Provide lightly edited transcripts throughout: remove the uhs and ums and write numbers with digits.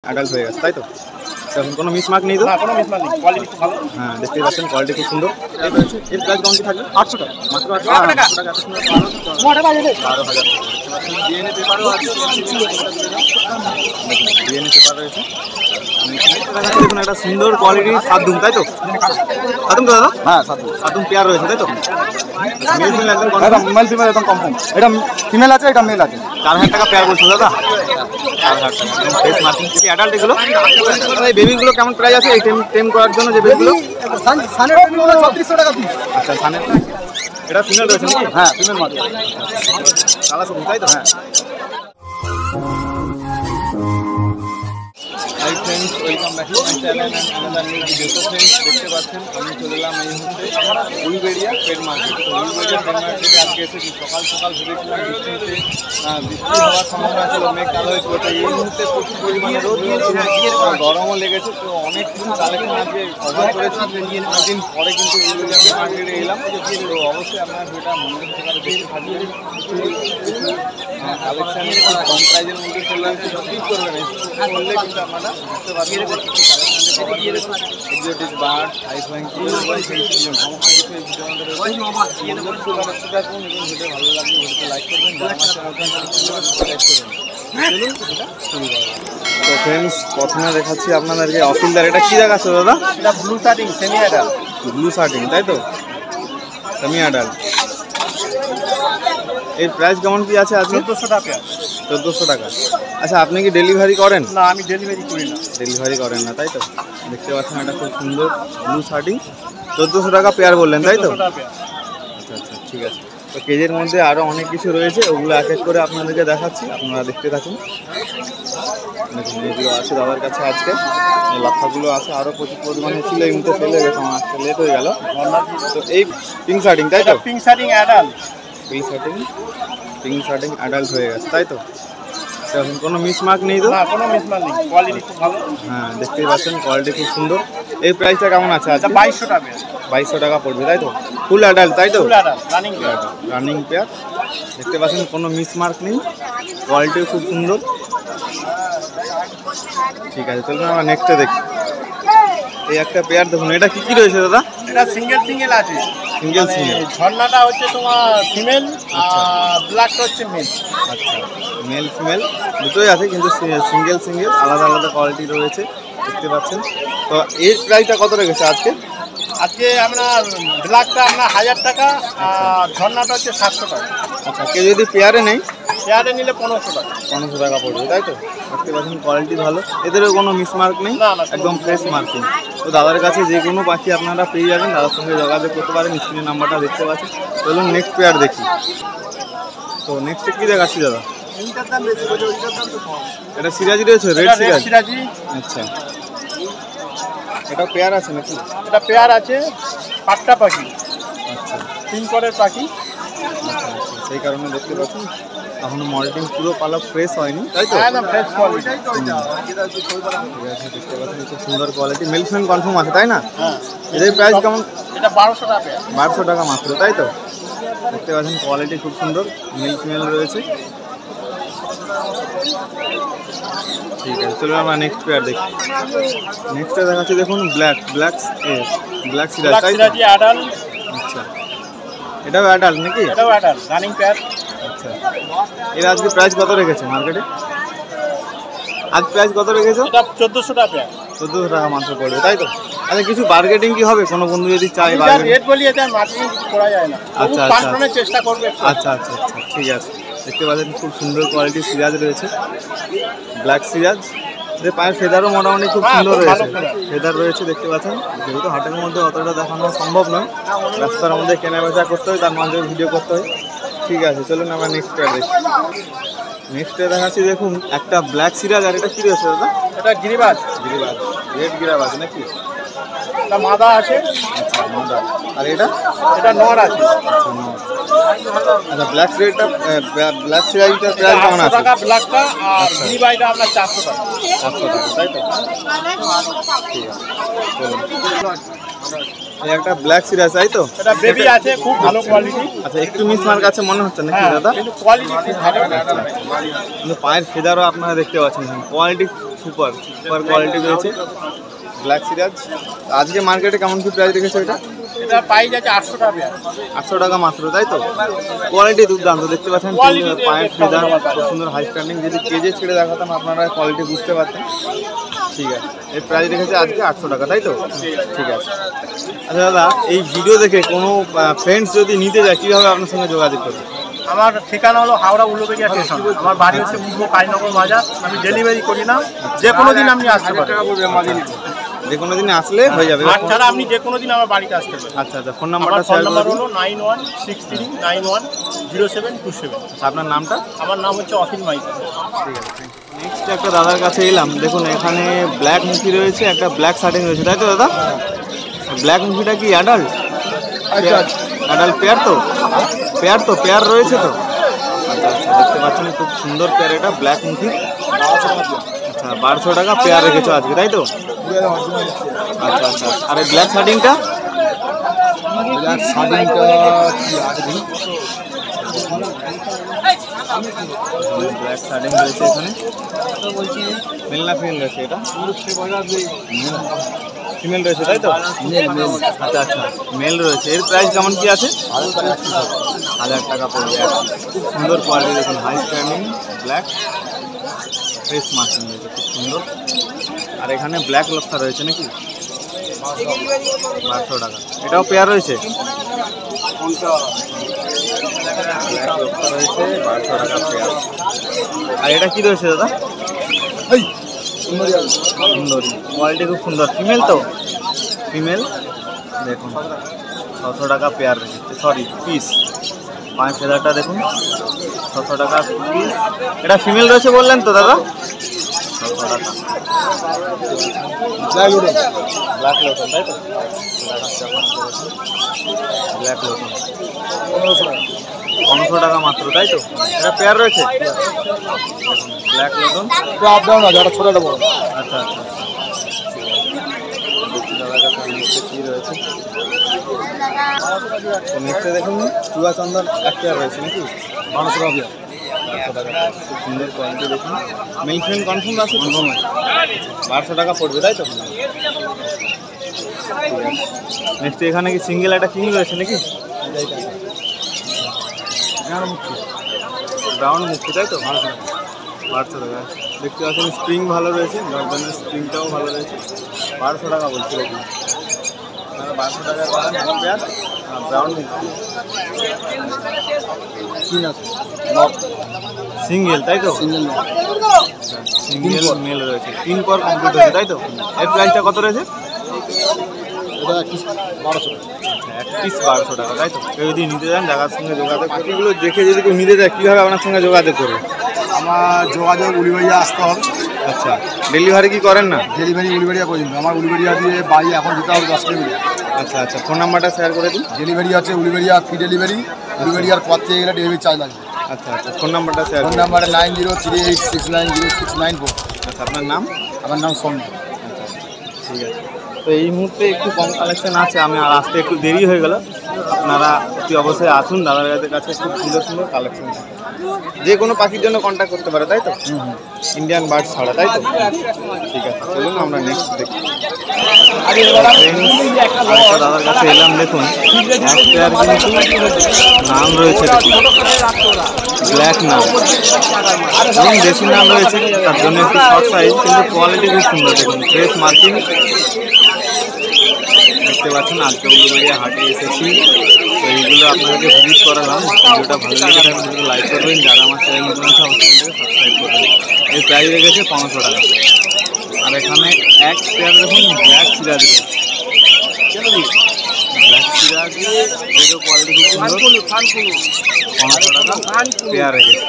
Adult হয়ে গেছে তাই তো? এখন কোনো মিসমার্ক নেই তো? না, কোনো মিসমার্ক নেই, কোয়ালিটি খুব ভালো। হ্যাঁ, দেখতেই পাচ্ছেন কোয়ালিটি খুব সুন্দর। এই রয়েছে, এর প্রাইস কেমন কি থাকবে? 800 টাকা মাত্র। 800 টাকা এত সুন্দর 12,000 ডিএনএ পেপারও আছে। ডিএনএ পেপার রয়েছে। দেখুন একটা সুন্দর কোয়ালিটির সাতদুম তাই তো? সাতদুম তো দাদা? হ্যাঁ, সাতদুম পেয়ার রয়েছে তাই তো? মেল ফিমেল একদম মেল ফিমেল একদম কনফার্ম। এটা ফিমেল আছে, এটা মেল আছে। 4,000 টাকা পেয়ার বলছো দাদা? 4,000 টাকা একদম ফ্রেশ মার্কিং থেকে অ্যাডাল্ট এগুলো। এই বেবিগুলো কেমন প্রাইস আছে এই টেম করার জন্য যে বেবিগুলো? সানের বেবিগুলো 3600 টাকা পিস। আচ্ছা, সানের এটা ফিমেল রয়েছে নাকি? হ্যাঁ, ফিমেল মাত্র। কালার সবুজ তাই তো? হ্যাঁ। Hi friends, welcome back to my channel and another new video. তো ফ্রেন্ডস দেখতে পাচ্ছেন আমি চলে এলাম এই মুহূর্তে উলবেড়িয়া পেট মার্কেট। তো উলবেড়িয়া পেট মার্কেটে আজকে এসেছি। সকাল সকাল ভেবেছিলাম বৃষ্টি হওয়ার সম্ভাবনা ছিল, মেঘ কালো হয়েছিল। তো এই মুহূর্তে প্রচুর পরিমাণে রোদ দিয়েছে, গরমও লেগেছে। তো অনেক কিছু কালেকশন আজকে কভার করেছি। দিন পরে কিন্তু উলবেড়িয়া পেট মার্কেটে এলাম। তো অবশ্যই আপনার ভিডিওটা মনোযোগ সহকারে দেখতে থাকবেন। কালেকশন কম প্রাইজের মধ্যে চলে আসছে, স্কিপ করবেন। করলে কিন্তু আপনারা বুঝতে পারবেন এক্সোটিক বার্ড, হাই ফ্লাইং সমস্ত কিছু এই ভিডিওর মধ্যে রয়েছে। থাকুন এবং ভিডিও ভালো লাগলে ভিডিওতে লাইক করবেন, আমার চ্যানেলটা সাবস্ক্রাইব করবেন। তো ফ্রেন্ডস প্রথমে দেখাচ্ছি আপনাদেরকে অফিলদার। এটা কি দেখাচ্ছে দাদা? এটা ব্লু শার্টিং সেমি অ্যাডাল্ট। ব্লু শার্টিং তাই তো? Semi adult. এর প্রাইস কেমন কি আছে আজকে? 1400 টাকা। 1400 টাকা। আচ্ছা, আপনি কি ডেলিভারি করেন? না, আমি ডেলিভারি করি না। ডেলিভারি করেন না তাই তো? দেখতে পাচ্ছেন এটা খুব সুন্দর ব্লু শার্টিং। 1400 টাকা পেয়ার বললেন তাই তো? 1400 টাকা। আচ্ছা আচ্ছা, ঠিক আছে। তো কেজের মধ্যে আরও অনেক কিছু রয়েছে, ওগুলো এক এক করে আপনাদেরকে দেখাচ্ছি, আপনারা দেখতে থাকুন। দেখুন এইগুলো আছে দাদার কাছে আজকে, এই লাফাগুলো আছে। আরও প্রচুর পরিমাণে ছিল, এই মুহূর্তে ফেলে গেছে, আমার আজকে লেট হয়ে গেল। তো এই পিঙ্ক শার্টিং তাই তো? Pink shirting adult. Pink shirting adult হয়ে গেছে তাই তো? এখন কোনো মিসমার্ক নেই তো? না, কোনো মিসমার্ক নেই, কোয়ালিটি খুব ভালো। হ্যাঁ, দেখতেই পাচ্ছেন কোয়ালিটি খুব সুন্দর। এই প্রাইসটা কেমন আছে আজকে? 2200 টাকা। 2200 টাকা পড়বে তাই তো? ফুল অ্যাডাল্ট তাই তো? Full adult running pair. Running pair দেখতে পাচ্ছেন, কোনো মিসমার্ক নেই, কোয়ালিটিও খুব সুন্দর। ঠিক আছে, চলুন আমরা নেক্সটে দেখি। এই একটা পেয়ার দেখুন, এটা কি কি রয়েছে দাদা? এটা সিঙ্গেল আছে। সিঙ্গেল। ঝর্ণাটা হচ্ছে তোমার ফিমেল আর ব্ল্যাকটা হচ্ছে মেল। আচ্ছা, মেল ফিমেল দুটোই আছে, কিন্তু সিঙ্গেল আলাদা আলাদা কোয়ালিটি রয়েছে দেখতে পাচ্ছেন। তো এর প্রাইসটা কত রেখেছে আজকে? আজকে আমরা ব্ল্যাকটা আপনার 1000 টাকা আর ঝর্ণাটা হচ্ছে 700 টাকা। আচ্ছা, কেউ যদি পেয়ারে নেই? পেয়ারে নিলে 1500 টাকা। 1500 টাকা পড়বে তাই তো? দেখতে পাচ্ছেন কোয়ালিটি ভালো, এদেরও কোনো মিসমার্ক নেই, একদম ফ্রেশ মার্কিং। তো দাদার কাছে যে কোনো পাখি আপনারা পেয়ে যাবেন, দাদার সঙ্গে যোগাযোগ করতে পারেন, স্ক্রিনের নাম্বারটা দেখতে পাচ্ছেন। চলুন নেক্সট পেয়ার দেখি। তো নেক্সটে কী দেখাচ্ছি দাদা? এটা সিরাজি রয়েছে, রেড সিরাজি। আচ্ছা, এটা পেয়ার আছে নাকি? এটা পেয়ার আছে, পাট্টা পাখি। আচ্ছা, পিঙ্করের পাখি। আচ্ছা, সেই কারণে দেখতে পাচ্ছেন এখনো মল্টিং পুরো পালক ফ্রেশ হয়নি তাই তো? একদম ফ্রেশ কোয়ালিটি। ঠিক আছে, দেখতে পাচ্ছেন খুব সুন্দর কোয়ালিটি, মেল ফিমেল কনফার্ম আছে তাই না? হ্যাঁ। এদের প্রাইস কেমন? এটা 1200 টাকা। 1200 টাকা মাত্র তাই তো? দেখতে পাচ্ছেন কোয়ালিটি খুব সুন্দর, মেল ফিমেল রয়েছে। ঠিক আছে, চলুন আমরা নেক্সট পেয়ার দেখি। নেক্সটে দেখাচ্ছি দেখুন ব্ল্যাক সিরাজ তাই তো? অ্যাডাল্ট। আচ্ছা, এটাও অ্যাডাল্ট নাকি? এটাও অ্যাডাল্ট রানিং পেয়ার। আচ্ছা, এর আজকে প্রাইস কত রেখেছে মার্কেটে? আজ প্রাইস কত রেখেছো? এটা 1400 টাকা পেয়ার। 1400 টাকা মাত্র পড়বে তাই তো? আচ্ছা, কিছু বার্গেটিং কি হবে? কোনো বন্ধু যদি চায় রেট বলিয়ে দেন, মার্কেটিং করা যায় না। আচ্ছা কনফার্মের চেষ্টা করবে। আচ্ছা, ঠিক আছে। দেখতে পাচ্ছেন খুব সুন্দর কোয়ালিটির সিরাজ রয়েছে, ব্ল্যাক সিরাজ। এদের পায়ের ফেদারও মোটামুটি খুব সুন্দর রয়েছে, ফেদার রয়েছে দেখতে পাচ্ছেন। যেহেতু হাটের মধ্যে অতটা দেখানো সম্ভব নয়, রাস্তার মধ্যে কেনাবেচা করতে হয়, তার মাঝে ভিডিও করতে হয়। ঠিক আছে, চলুন আমরা নেক্সট পেয়ার দেখি। নেক্সটে দেখাচ্ছি দেখুন একটা ব্ল্যাক সিরাজ। আর এটা কি রয়েছে দাদা? এটা গিরিবাজ। রেড গিরাবাজ নাকি? এটা মাদা আছে। আচ্ছা, মাদা। আর এটা নর আছে। আচ্ছা, নর। আচ্ছা, ব্ল্যাক সিরাজটার প্রাইস কেমন আছে? টাকা ব্ল্যাকটা আর গিরিবাজটা আপনার 400 টাকা। 400 টাকা তাই তো? ঠিক আছে, চলুন। এই একটা ব্ল্যাক সিরাজ তাই তো? এটা বেবি আছে, খুব ভালো কোয়ালিটি। আচ্ছা, একটু মিসমার্ক আছে মনে হচ্ছে নাকি দাদা? কিন্তু কোয়ালিটি খুব ভালো। কিন্তু পায়ের ফেদারও আপনারা দেখতে পাচ্ছেন, কোয়ালিটি সুপার সুপার কোয়ালিটি রয়েছে ব্ল্যাক সিরাজ। আজকে মার্কেটে কেমন কি প্রাইস রেখেছে এটা? এটা প্রাইস আছে 800 টাকা। 800 টাকা মাত্র, তাই তো? কোয়ালিটি দুর্দান্ত, দেখতে পাচ্ছেন পায়ের ফেদার খুব সুন্দর হাই স্ট্যান্ডিং। যদি কেজে ছেড়ে দেখাতাম আপনারা কোয়ালিটি বুঝতে পারতেন। ঠিক আছে, এর প্রাইস রেখেছে আজকে 800 টাকা, তাই তো? ঠিক আছে। আচ্ছা দাদা, এই ভিডিও দেখে কোনো ফ্রেন্ডস যদি নিতে যায় কীভাবে আপনার সঙ্গে যোগাযোগ করবে? আমার ঠিকানা হলো হাওড়া উলুবেড়িয়া স্টেশন। আমার বাড়ি হচ্ছে পূর্ব কালীনগর বাজার। আমি ডেলিভারি করি না, যে কোনো দিন আপনি আসতে পারেন। যে কোনো দিন আসলে হয়ে যাবে, ছাড়া আপনি যে কোনো দিন আমার বাড়িতে আসতে পারেন। আচ্ছা আচ্ছা, ফোন নাম্বারটা শেয়ার নাম্বার করুন। হলো 9163910727। আপনার নামটা? আমার নাম হচ্ছে অখিল মাইতি। ঠিক আছে। নেক্সট একটা দাদার কাছে এলাম, দেখুন এখানে ব্ল্যাক মুখি রয়েছে, একটা ব্ল্যাক শার্টিং রয়েছে, তাই তো দাদা? ব্ল্যাক মুখিটা কি অ্যাডাল্ট? অ্যাডাল্ট পেয়ার তো? পেয়ার রয়েছে তো? আচ্ছা আচ্ছা, দেখতে পাচ্ছেন খুব সুন্দর পেয়ার এটা, ব্ল্যাক মুখি। আচ্ছা, 1200 টাকা পেয়ার রেখেছো আজকে, তাই তো? আচ্ছা আচ্ছা, আর এই ব্ল্যাক শার্টিংটা? ব্ল্যাক শার্টিং রয়েছে এখানে। মেল না ফিমেল রয়েছে এটা? ফিমেল রয়েছে, তাই তো? আচ্ছা আচ্ছা, মেল রয়েছে। এর প্রাইস কেমন কি আছে? 1000 টাকা পড়বে। খুব সুন্দর কোয়ালিটি, দেখুন high standing black face marking রয়েছে, খুব সুন্দর। আর এখানে ব্ল্যাক লক্ষা রয়েছে নাকি? 1200 টাকা। এটাও পেয়ার রয়েছে? ব্ল্যাক লক্ষা রয়েছে, 1200 টাকা পেয়ার। আর এটা কি রয়েছে দাদা? সুন্দরী, কোয়ালিটি খুব সুন্দর। ফিমেল তো? ফিমেল, দেখুন 600 টাকা পেয়ার রেখেছে, সরি পিস। পায়ের ফেদারটা দেখুন, 600 টাকা পিস। এটা ফিমেল রয়েছে বললেন তো দাদা? 600 টাকা। ব্ল্যাক লোটন, তাই তো? ব্ল্যাক লোটন 1500 টাকা মাত্র, তাই তো? এটা পেয়ার রয়েছে? ব্ল্যাক লোটন আপ ডাউন আছে, একটা ছোট একটা বড়। আচ্ছা আচ্ছা, দাদার কাছে নেক্সটে কী রয়েছে? নেক্সটে দেখুন চুয়া চন্দন এক পেয়ার রয়েছে নাকি? 1200 টাকা পেয়ার। 1200 টাকা, খুব সুন্দর কোয়ালিটি দেখুন। মেল ফ্রেম কনফার্ম আছে? 1200 টাকা পড়বে, তাই তো? নেক্সট এখানে কি সিঙ্গেল একটা কিং রয়েছে নাকি? ব্রাউন মুক্তি, তাই তো? 1200 টাকা। দেখতে পাচ্ছেন স্প্রিং ভালো রয়েছে, জর্দানের স্প্রিংটাও ভালো রয়েছে। 1200 টাকা বলছে দেখুন। 1200 টাকায় পাবেন এক পেয়ার ব্রাউন মুক্তি। সিঙ্গেল, তাই তো? সিঙ্গেল মেল রয়েছে, 3 পর কমপ্লিট হয়েছে, তাই তো? এর প্রাইসটা কত রয়েছে? এক পিস 1200 টাকা, তাই তো? কেউ যদি নিতে চান জায়গার সঙ্গে যোগাযোগ করবে। এগুলো দেখে যদি কেউ নিতে চায় কীভাবে আপনার সঙ্গে যোগাযোগ করবে? আমার যোগাযোগ উলিবেড়িয়া আসতে হবে। আচ্ছা, ডেলিভারি কি করেন না? ডেলিভারি উলিবেড়িয়া পর্যন্ত। আমার উলিবেড়িয়া দিয়ে বাড়ি এখন যেতে হবে 10 কিলোমিটার। আচ্ছা আচ্ছা, ফোন নাম্বারটা শেয়ার করে দিন। ডেলিভারি আছে উলিবেড়িয়া ফ্রি ডেলিভারি। উলিবেড়িয়ার পর থেকে গেলে ডেলিভারি চার্জ লাগবে। আচ্ছা আচ্ছা, ফোন নাম্বারটা শেয়ার ফোন করুন। নাম্বার 9038690694। আচ্ছা, আপনার নাম? আমার নাম সৌম্য। আচ্ছা, ঠিক আছে। তো এই মুহূর্তে একটু কম কালেকশন আছে, আমি আর আসতে একটু দেরি হয়ে গেল। আপনারা অতি অবশ্যই আসুন, দাদার কাছে খুব সুন্দর সুন্দর কালেকশন আছে। যে কোনো পাখির জন্য কন্ট্যাক্ট করতে পারে, তাই তো? ইন্ডিয়ান বার্ড ছাড়া, তাই তো? ঠিক আছে, চলুন আমরা নেক্সট দেখি। দাদার কাছে এলাম, দেখুন এক পেয়ার কিন্তু নাম রয়েছে, ব্ল্যাক নাম এবং দেশি নাম রয়েছে, তার জন্য একটু শর্ট সাইজ, কিন্তু কোয়ালিটি খুব সুন্দর। দেখুন ফ্রেশ মার্কিং দেখতে পাচ্ছেন। আজকে উলুবেড়িয়া হাটে এসেছি, তো এইগুলো আপনাদেরকে ভিজিট করালাম। ভিডিওটা ভালো লেগে থাকলে ভিডিও লাইক করবেন, যারা আমার চ্যানেল নতুন আছে অবশ্যই সাবস্ক্রাইব করবেন। এর প্রাইস রেখেছে 500 টাকা। আর এখানে এক পেয়ার দেখুন ব্ল্যাক সিরাজ রয়েছে, ব্ল্যাক সিরাজ এরও কোয়ালিটি খুব সুন্দর, 500 টাকা পেয়ার রেখেছে।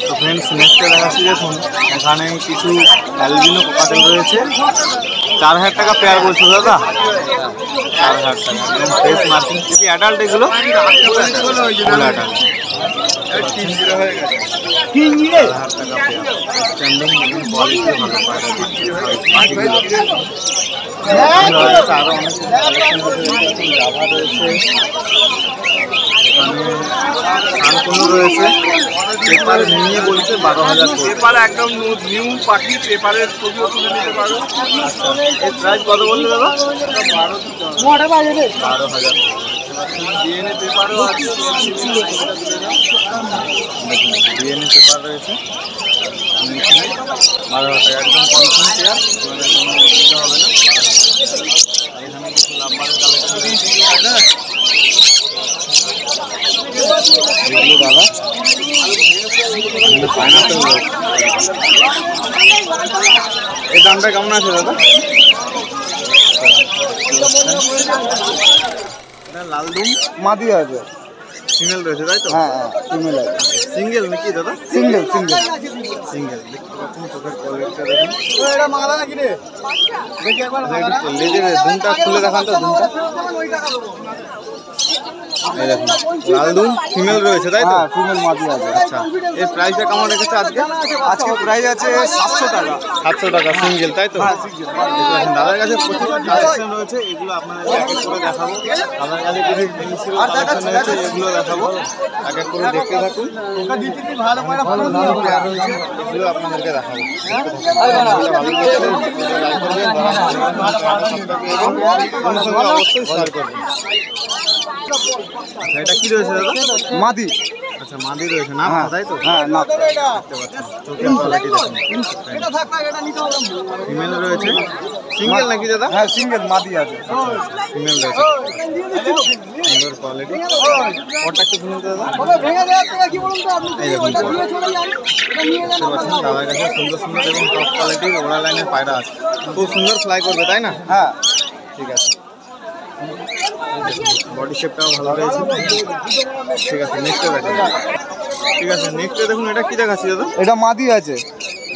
তো ফ্রেন্ডস, নেক্সটে দেখাচ্ছি, দেখুন এখানে কিছু অ্যালবিনো কোকাটেল রয়েছে, 4000 টাকা পেয়ার বলছো দাদা? 4000 টাকা, একদম ফ্রেশ মার্কিং। কি অ্যাডাল্ট এগুলো? Full adult. 4000 টাকা পেয়ার, স্ট্যান্ডিং কোয়ালিটি ভালো পায়। আরও অনেক কালেকশন জাভা রয়েছে, কানকুনো রয়েছে, পেপার নিয়ে বলছে 12,000 পেপার একদম নিউ পাখি, পেপারের ছবিও তুলে নিতে পারো। এর প্রাইস কত বললে দাদা? 12,000। ডিএনএ পেপারও আছে, ডিএনএ পেপার রয়েছে 12,000 একদম কনফার্ম পেয়ার, কোনো অসুবিধা হবে না। আর এখানে কিছু লাম্বারের কালেকশন রয়েছে এগুলো দাদা, পাইনাপেল রয়েছে। এই দামটা কেমন আছে দাদা? এটা লালদুম মাদি আছে, ফিমেল রয়েছে তাই তো? হ্যাঁ হ্যাঁ ফিমেল আছে, সিঙ্গেল নাকি দাদা? Single single. সিঙ্গেল দেখতে পাচ্ছেন, চোখের কোয়ালিটিটা দেখুন। লেজের দুমটা খুলে দেখান তো, দুমটা এই দেখুন, লালদুম ফিমেল রয়েছে তাই তো? হ্যাঁ ফিমেল মাদি আছে। আচ্ছা, এর প্রাইসটা কেমন রেখেছে আজকে? আজকে প্রাইস আছে 700 টাকা। 700 টাকা সিঙ্গেল তাই তো? দাদার কাছে প্রচুর কালেকশন রয়েছে, এগুলো আপনাদের এক এক করে দেখাবো। দাদার কাছে কিছু পেন্সিল কালেকশন রয়েছে, এগুলো দেখাবো, এক এক করে দেখতে থাকুন। পেয়ার রয়েছে, এগুলো আপনাদেরকে দেখাবো। অবশ্যই শেয়ার করবেন। এটা কি রয়েছে দাদা? মাদি। আচ্ছা, মাদি রয়েছে না তাই তো? হ্যাঁ না, দেখতে পাচ্ছেন চোখের কোয়ালিটি দেখুন। ফিমেল রয়েছে, সিঙ্গেল নাকি দাদা? হ্যাঁ সিঙ্গেল মাদি আছে। ফিমেল রয়েছে, সুন্দর কোয়ালিটি। ওটা একটু শুনুন দাদা, এই দেখুন দেখতে পাচ্ছেন দাদার কাছে সুন্দর সুন্দর এবং টপ কোয়ালিটির ওড়া লাইনের পায়রা আছে, খুব সুন্দর ফ্লাই করবে তাই না? হ্যাঁ ঠিক আছে, বডি শেপটাও ভালো রয়েছে। ঠিক আছে, নেক্সটে দেখুন। ঠিক আছে, নেক্সটে দেখুন, এটা কি দেখাচ্ছি দাদা? এটা মাদি আছে।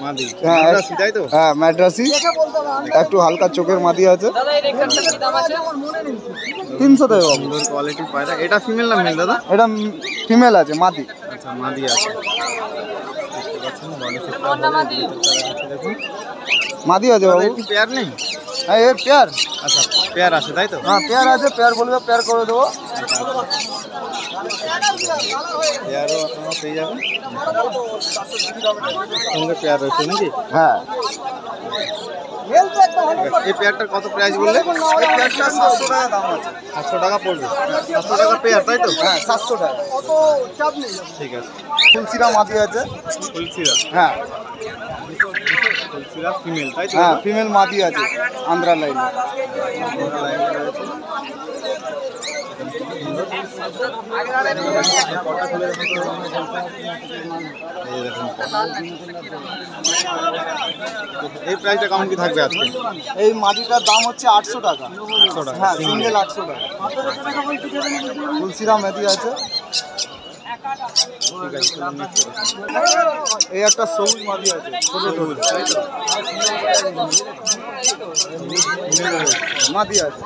মাদি, হ্যাঁ মাদ্রাসি তাই তো? হ্যাঁ ম্যাড্রাসি, একটু হালকা চোখের মাদি আছে। 300 টাকা। সুন্দর কোয়ালিটির পায়রা। এটা ফিমেল না মেল দাদা? এটা ফিমেল আছে মাদি। আচ্ছা, মাদি আছে, দেখতে পাচ্ছেন বডি শেপটা ভালো দেখাচ্ছে দেখুন। মাদি আছে বাবু। কি পেয়ার নেই? হ্যাঁ এর পেয়ার। আচ্ছা, পেয়ার আছে তাই তো? হ্যাঁ পেয়ার আছে, পেয়ার বলবে পেয়ার করে দেবো। পেয়ারও আপনারা পেয়ে যাবেন, সঙ্গে পেয়ার রয়েছে নাকি? হ্যাঁ এই পেয়ারটার কত প্রাইস বললে? এই পেয়ারটা 700 টাকা দাম আছে। 700 টাকা পড়বে, 700 টাকা পেয়ার তাই তো? হ্যাঁ 700 টাকা। ঠিক আছে, তুলসিরা মাদি আছে। ফুলসিরা, হ্যাঁ ফুলসিরা ফিমেল তাই তো? হ্যাঁ ফিমেল মাদি আছে আন্ধ্রা লাইনে। এই প্রাইসটা কেমন কি থাকবে আজকে? এই মাদিটার দাম হচ্ছে 800 টাকা। 800 টাকা হ্যাঁ সিঙ্গেল। সিঙ্গেল 800 টাকা। তুলসিরা মাদি আছে। ঠিক আছে, চলুন next করে। এই একটা সবুজ মাদি আছে, ছোট সবুজ মাদি আছে।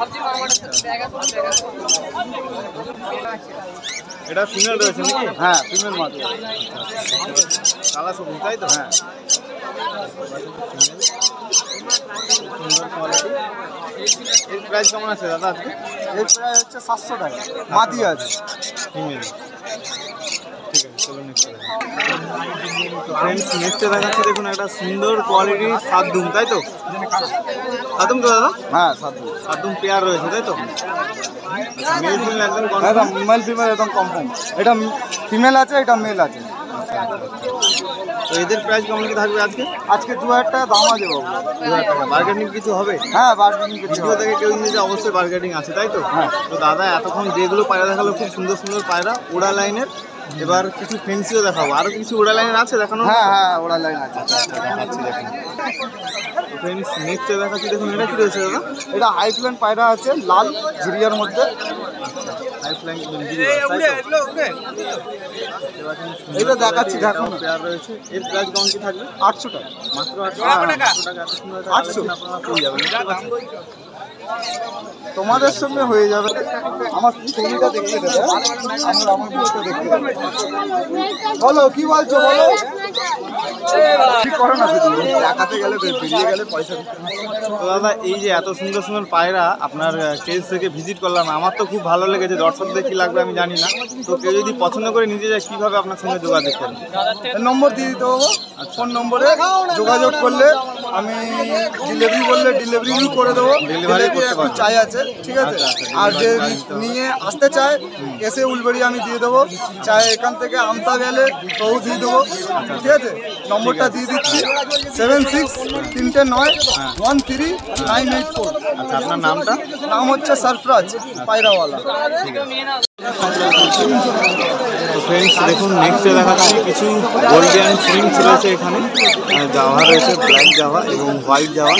এটা ফিমেল রয়েছে নাকি? হ্যাঁ ফিমেল মাদি আছে। কালা সবুজ তাই তো? হ্যাঁ সুন্দর কোয়ালিটি। এর প্রাইস কেমন আছে দাদা আজকে? এর প্রায় হচ্ছে 700 টাকা। মাদি আছে। ফিমেল। ঠিক আছে, চলুন নেক্সট ফ্রেন্ডস, নেক্সটে দেখাচ্ছি দেখুন একটা সুন্দর কোয়ালিটির সাতদুম তাই তো? সাতদুম তো দাদা? হ্যাঁ সাতু। সাতদুম পেয়ার রয়েছে তাই তো? মেল ফিমেল একদম একদম মেল ফিমেল একদম কনফার্ম। এটা ফিমেল আছে, এটা মেল আছে। তো এদের প্রাইস কেমন কি থাকবে আজকে? আজকে 2000 টাকা দাম আছে বাবু। 2000 টাকা। বার্গেনিং কিছু হবে? হ্যাঁ বার্গেনিং কিছু ভিডিও থেকে কেউ নিতে অবশ্যই বার্গেনিং আছে তাই তো? হ্যাঁ। তো দাদা এতক্ষণ যেগুলো পায়রা দেখালো খুব সুন্দর সুন্দর পায়রা ওড়া লাইনের, এবার কিছু ফেন্সিও দেখাবো। আরো কিছু ওড়া লাইনের আছে দেখানো? হ্যাঁ হ্যাঁ ওরা লাইন আছে। দেখাচ্ছি দেখুন ফ্রেন্ডস, নেক্সটে দেখাচ্ছি দেখুন, এটা কি রয়েছে দাদা? এটা হাই প্ল্যান পায়রা আছে, লাল ঝিরিয়ার মধ্যে। এইটা দেখাচ্ছি দেখুন। পেয়ার রয়েছে, এর প্রাইস কেমন কি থাকবে? 800 টাকা। মাত্র 800 টাকা। 800 আপনারা পেয়ে যাবেন। তোমাদের সঙ্গে হয়ে যাবে। আমার ছবিটা দেখতে দেবে, আমার ভিডিওটা দেখতে দেবে। বলো কি বলছো বলো। টাকাতে গেলে বেরিয়ে গেলে পয়সা দিতে হয়। তো দাদা এই যে এত সুন্দর সুন্দর পায়রা আপনার কেজ থেকে ভিজিট করলাম, আমার তো খুব ভালো লেগেছে। দর্শকদের কি লাগবে আমি জানি না, তো কেউ যদি পছন্দ করে নিতে যায় কীভাবে আপনার সঙ্গে যোগাযোগ করবে? নম্বর দিয়ে দিতে হবো, ফোন নম্বরে যোগাযোগ করলে আমি ডেলিভারি বললে ডেলিভারি করে দেবো। ডেলিভারি করতে পারবেন। চাই আছে, ঠিক আছে। আচ্ছা, আর যে delivery নিতে হবে। নিয়ে আসতে চায় এসে উলবেড়ি আমি দিয়ে দেবো, চাই এখান থেকে আমতা গেলে তবু দিয়ে দেবো, ঠিক আছে। নম্বরটা দিয়ে দিচ্ছি 7639139884। আচ্ছা, আপনার নামটা? নাম হচ্ছে সরফরাজ পায়রাওয়ালা। তো ফ্রেন্ডস দেখুন, নেক্সটে দেখাচ্ছি কিছু গোল্ডেন ফিলিংস রয়েছে এখানে। জাভা রয়েছে, ব্ল্যাক জাভা এবং হোয়াইট জাভা।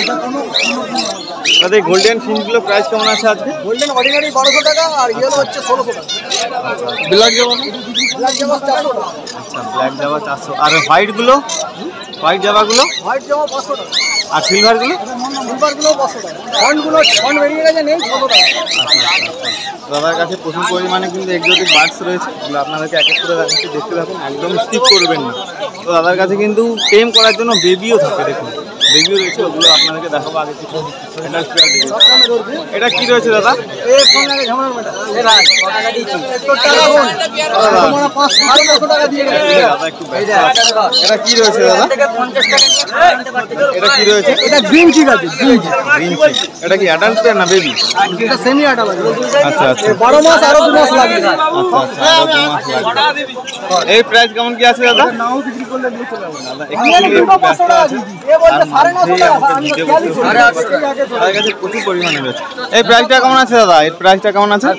তাদের গোল্ডেন ফিনগুলো প্রাইস কেমন আছে আজকে? গোল্ডেন অর্ডিনারি 1200 টাকা আর ইয়েলো হচ্ছে 1600 টাকা। Black Java? ব্ল্যাক জামা 400 টাকা। আচ্ছা, ব্ল্যাক জাভা 400। আর হোয়াইটগুলো, হোয়াইট জাভাগুলো? হোয়াইট জামা 500 টাকা। আর সিলভারগুলো? সিলভারগুলো 500 টাকা। ফন্ট বেরিয়ে গেছে, নেই 600 টাকা। দাদার কাছে প্রচুর পরিমাণে কিন্তু এক্সোটিক বার্ডস রয়েছে, এগুলো আপনাদেরকে এক এক করে দেখাচ্ছি, দেখতে থাকুন, একদম স্কিপ করবেন না। তো দাদার কাছে কিন্তু টেম করার জন্য বেবিও থাকে, দেখুন বেবিও রয়েছে, ওগুলো আপনাদেরকে দেখাবো আগে কিছু। এটা কি রয়েছে দাদা? এই ফোন লাগে ঝামেলার মেটা। এ ভাই কত টাকা দিচ্ছি? 70 টাকা ফোন। তোমরা 500 টাকা দিয়ে গেলে। দাদা একটু ব্যস্ত আছে। এটা কি রয়েছে দাদা? এটা কি রয়েছে? এটা গ্রিন চিক আছে, গ্রিন চিক। Green cheek. এটা কি অ্যাডাল্ট পেয়ার না বেবি? এটা সেমি অ্যাডাল্ট আছে। আচ্ছা আচ্ছা 12 মাস আরো 2 মাস লাগবে। আচ্ছা আচ্ছা, আরো 2 মাস লাগবে। এই প্রাইস কেমন কি আছে দাদা? নাও বিক্রি করলে দিয়ে চলে যাবে। দাদা আমি একটু দুটো 500 টাকা আছে। দিচ্ছি। এ বলছে 950 টাকা। আমি তো খেয়ালই করি। তাদের কাছে প্রচুর পরিমাণে রয়েছে। এই প্রাইসটা কেমন আছে দাদা? এর প্রাইসটা কেমন আছে?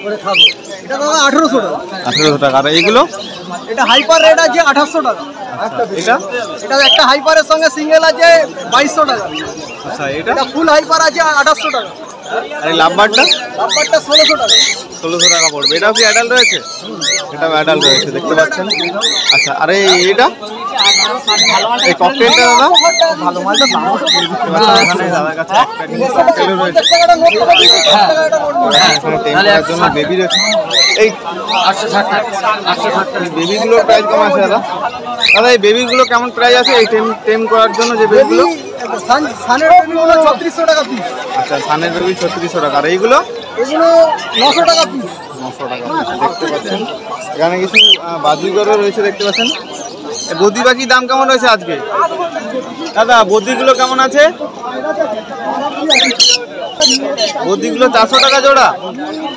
এটা দাদা 1800 টাকা। 1800 টাকা। আর এইগুলো? এটা হাইপার রেট আছে 800 টাকা। এটা? এটা একটা হাইপারের সঙ্গে সিঙ্গেল আছে 2200 টাকা। আচ্ছা, এটা? এটা ফুল হাইপার আছে 800 টাকা। আর এই লাভবারটা? নাম্বারটা 1600 টাকা। 1600 টাকা পড়বে। এটাও কি অ্যাডাল্ট রয়েছে? এটাও অ্যাডাল্ট রয়েছে, দেখতে পাচ্ছেন। আচ্ছা, আর এটা? এই ককটেলটা দাদা? ভালো মালটা দাম দেখতে পাচ্ছেন এখানে দাদার কাছে একটা কিন্তু ককটেলও রয়েছে। টাকাটা নোট করে দিচ্ছি। 50 টাকাটা নোট করে এখানে টেম করার জন্য বেবি রয়েছে। এই 860 টাকা। এই বেবিগুলোর প্রাইস কেমন আছে দাদা? দাদা এই বেবিগুলো কেমন প্রাইস আছে? এই টেম করার জন্য যে বেবিগুলো? সানের বেবি হলো 3600 টাকা পিস। আচ্ছা, সানের বেবি 3600 টাকা। আর এইগুলো? এগুলো 900 টাকা পিস। 900 টাকা দেখতে পাচ্ছেন। এখানে কিছু বাজিগরও রয়েছে, দেখতে পাচ্ছেন। এই বদ্রি পাখির দাম কেমন রয়েছে আজকে দাদা? বদ্রিগুলো কেমন আছে? বদ্রিগুলো 400 টাকা জোড়া,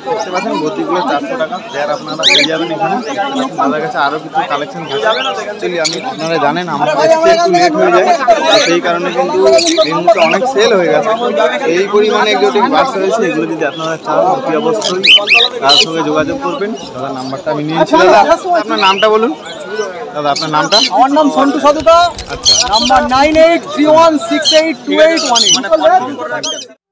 দেখতে পাচ্ছেন। বদ্রিগুলো 400 টাকা পেয়ার আপনারা পেয়ে যাবেন এখানে। আমাদের কাছে আরও কিছু কালেকশন থাকে। অ্যাকচুয়ালি আপনারা জানেন আমার কাছে একটু লেট হয়ে যায়, তো সেই কারণে কিন্তু এই মুহূর্তে অনেক সেল হয়ে গেছে। এই পরিমাণে এক্সোটিক বার্ডস রয়েছে, এগুলো যদি আপনারা চান অতি অবশ্যই তার সঙ্গে যোগাযোগ করবেন। দাদার নাম্বারটা আমি নিয়েছি। দাদা আপনার নামটা বলুন। দাদা আপনার নামটা? আমার নাম সন্টু সাধুকা। আচ্ছা, নাম্বার 9831682818।